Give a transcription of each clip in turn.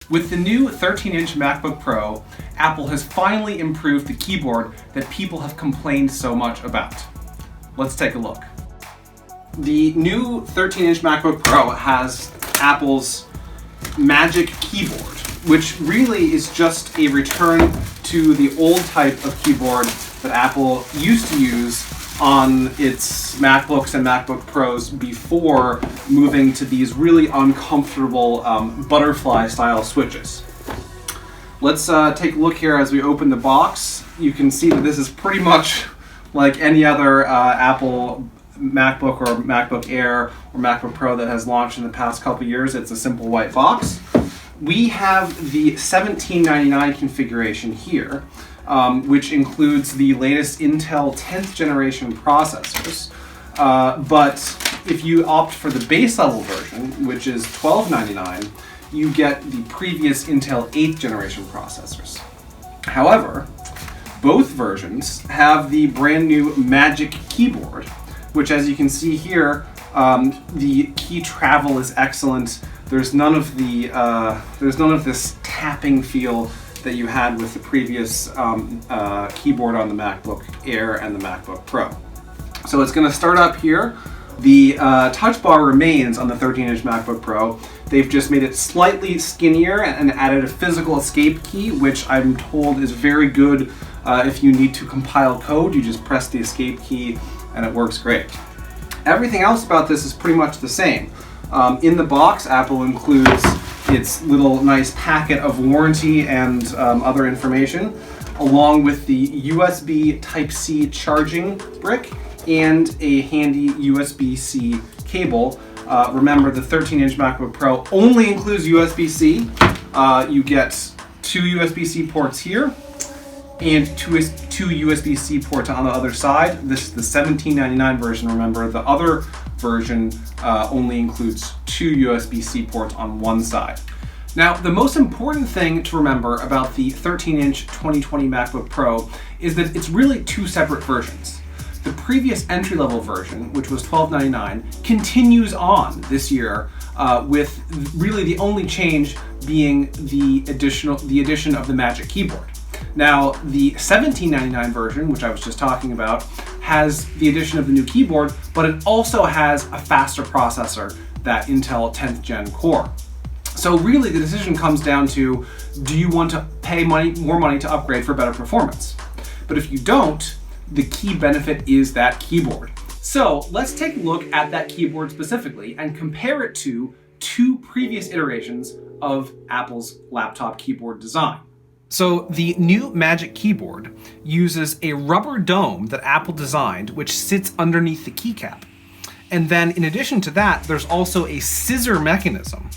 With the new 13-inch MacBook Pro, Apple has finally improved the keyboard that people have complained so much about. Let's take a look. The new 13-inch MacBook Pro has Apple's Magic Keyboard, which really is just a return to the old type of keyboard that Apple used to use on its MacBooks and MacBook Pros before moving to these really uncomfortable butterfly-style switches. Let's take a look here as we open the box. You can see that this is pretty much like any other Apple MacBook or MacBook Air or MacBook Pro that has launched in the past couple years. It's a simple white box. We have the $17.99 configuration here, which includes the latest Intel 10th generation processors. But if you opt for the base level version, which is $12.99, you get the previous Intel 8th generation processors. However, both versions have the brand new Magic Keyboard, which, as you can see here, the key travel is excellent. There's none of this tapping feel that you had with the previous keyboard on the MacBook Air and the MacBook Pro. So it's going to start up here. The touch bar remains on the 13-inch MacBook Pro. They've just made it slightly skinnier and added a physical escape key, which I'm told is very good if you need to compile code. You just press the escape key and it works great. Everything else about this is pretty much the same. In the box, Apple includes its little nice packet of warranty and other information, along with the USB Type-C charging brick and a handy USB-C cable. Remember, the 13-inch MacBook Pro only includes USB-C. You get two USB-C ports here and two USB-C ports on the other side. This is the $17.99 version. Remember, the other version only includes two USB-C ports on one side. Now, the most important thing to remember about the 13-inch 2020 MacBook Pro is that it's really two separate versions. The previous entry-level version, which was $12.99, continues on this year with really the only change being the addition of the Magic Keyboard. Now, the $17.99 version, which I was just talking about, has the addition of the new keyboard, but it also has a faster processor, that Intel 10th Gen core. So really the decision comes down to, do you want to pay more money to upgrade for better performance? But if you don't, the key benefit is that keyboard. So let's take a look at that keyboard specifically and compare it to two previous iterations of Apple's laptop keyboard design. So the new Magic Keyboard uses a rubber dome that Apple designed, which sits underneath the keycap. And then in addition to that, there's also a scissor mechanism,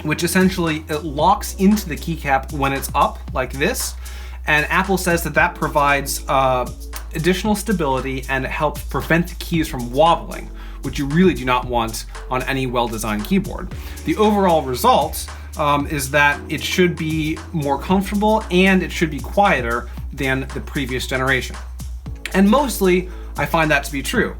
which essentially it locks into the keycap when it's up like this. And Apple says that that provides additional stability and it helps prevent the keys from wobbling, which you really do not want on any well-designed keyboard. The overall result is that it should be more comfortable and it should be quieter than the previous generation. And mostly, I find that to be true.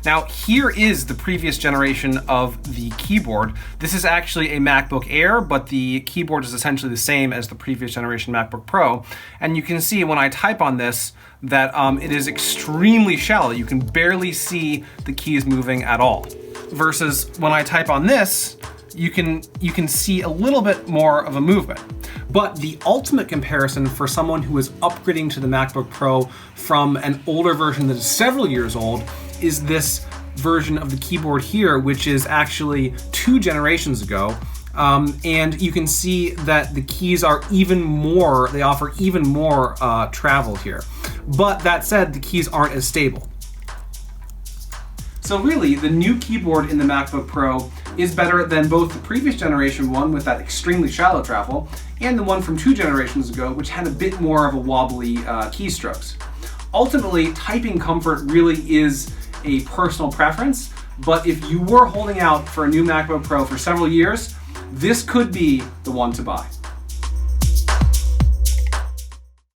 Now, here is the previous generation of the keyboard. This is actually a MacBook Air, but the keyboard is essentially the same as the previous generation MacBook Pro. And you can see when I type on this that it is extremely shallow. You can barely see the keys moving at all. Versus when I type on this, you can see a little bit more of a movement. But the ultimate comparison for someone who is upgrading to the MacBook Pro from an older version that is several years old is this version of the keyboard here, which is actually 2 generations ago. And you can see that the keys are they offer even more travel here. But that said, the keys aren't as stable. So really, the new keyboard in the MacBook Pro is better than both the previous generation one with that extremely shallow travel and the one from 2 generations ago, which had a bit more of a wobbly keystrokes. Ultimately, typing comfort really is a personal preference, but if you were holding out for a new MacBook Pro for several years, this could be the one to buy.